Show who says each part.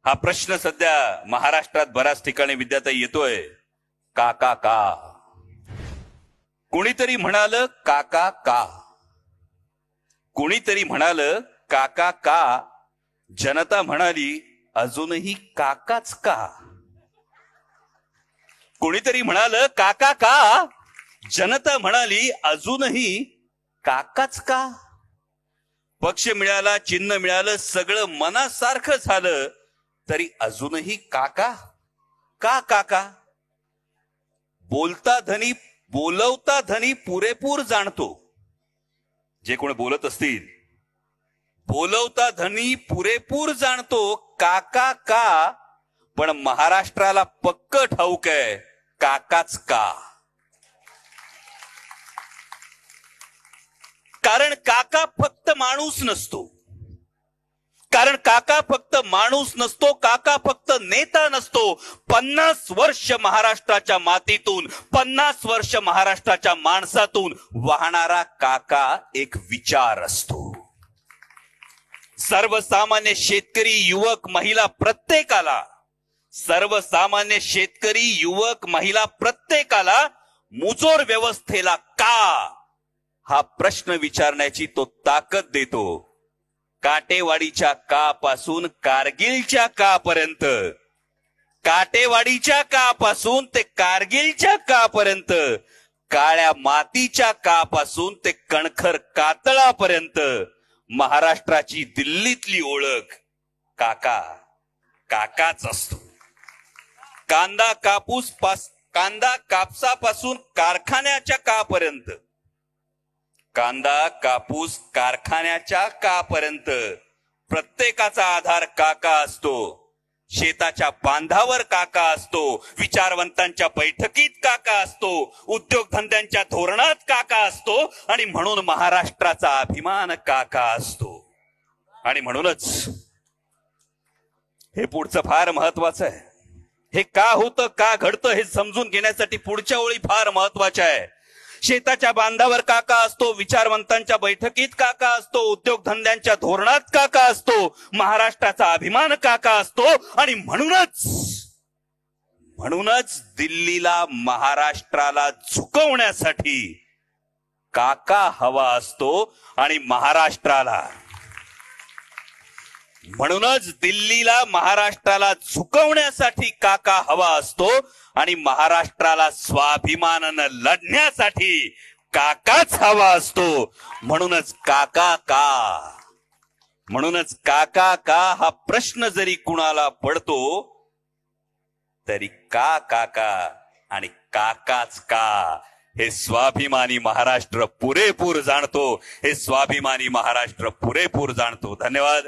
Speaker 1: हा प्रश्न सध्या महाराष्ट्रात बऱ्याच ठिकाणी विद्यार्थी येतोय. काका का? कुणीतरी म्हणालं काका का? कुणीतरी म्हणालं काका का? जनता म्हणाली अजूनही काकाच का? कुणीतरी म्हणालं काका का? जनता म्हणाली अजूनही काकाच का? पक्ष मिळाला, चिन्ह मिळालं, सगळं मनासारखं झालं, तरी अजूनही काका का? काका बोलता धनी, बोलवता धनी पुरेपूर जाणतो. जे कोण बोलत असतील, बोलवता धनी पुरेपूर जाणतो. काका का? पण महाराष्ट्राला पक्क ठाऊक आहे काकाच का? कारण काका फक्त माणूस नसतो. कारण काका फक्त माणूस नसतो, काका फक्त नेता नसतो. 50 वर्ष महाराष्ट्राच्या मातीतून, 50 वर्ष महाराष्ट्राच्या माणसातून वाहणारा काका एक विचार असतो. सर्वसामान्य शेतकरी, युवक, महिला प्रत्येकाला, सर्वसामान्य शेतकरी, युवक, महिला प्रत्येकाला मुजोर व्यवस्थेला का हा प्रश्न विचारण्याची तो ताकद देतो. काटेवाडीच्या का पासून कारगिलच्या का पर्यंत, काटेवाडीच्या का पासून ते कारगिलच्या का पर्यंत, काळ्या मातीच्या का पासून ते कणखर कातळापर्यंत महाराष्ट्राची दिल्लीतली ओळख काका काकाच असतो. कांदा कांदा कापसापासून कारखान्याच्या का पर्यंत, कांदा कापूस कारखान्याच्या का पर्यंत प्रत्येकाचा आधार काका असतो. शेताच्या बांधावर काका असतो, विचारवंतांच्या बैठकीत काका असतो, उद्योगधंद्यांच्या धोरणात काका असतो, आणि म्हणून महाराष्ट्राचा अभिमान काका असतो. आणि म्हणूनच हे पुढचं फार महत्वाचं आहे. हे का होतं, का घडतं हे समजून घेण्यासाठी पुढच्या ओळी फार महत्वाच्या आहे. शेताच्या बांधावर काका असतो, विचारवंतांच्या बैठकीत काका असतो, उद्योगधंद्यांच्या धोरणात काका असतो, महाराष्ट्राचा अभिमान काका असतो. आणि म्हणूनच दिल्लीला महाराष्ट्राला झुकवण्यासाठी काका हवा असतो. आणि म्हणूनच दिल्लीला महाराष्ट्राला झुकवण्यासाठी काका हवा असतो. आणि महाराष्ट्राला स्वाभिमानानं लढण्यासाठी काकाच हवा असतो. म्हणूनच काका का, म्हणूनच काका का हा प्रश्न जरी कुणाला पडतो, तरी का काका आणि काकाच का हे स्वाभिमानी महाराष्ट्र पुरेपूर जाणतो. हे स्वाभिमानी महाराष्ट्र पुरेपूर जाणतो. धन्यवाद.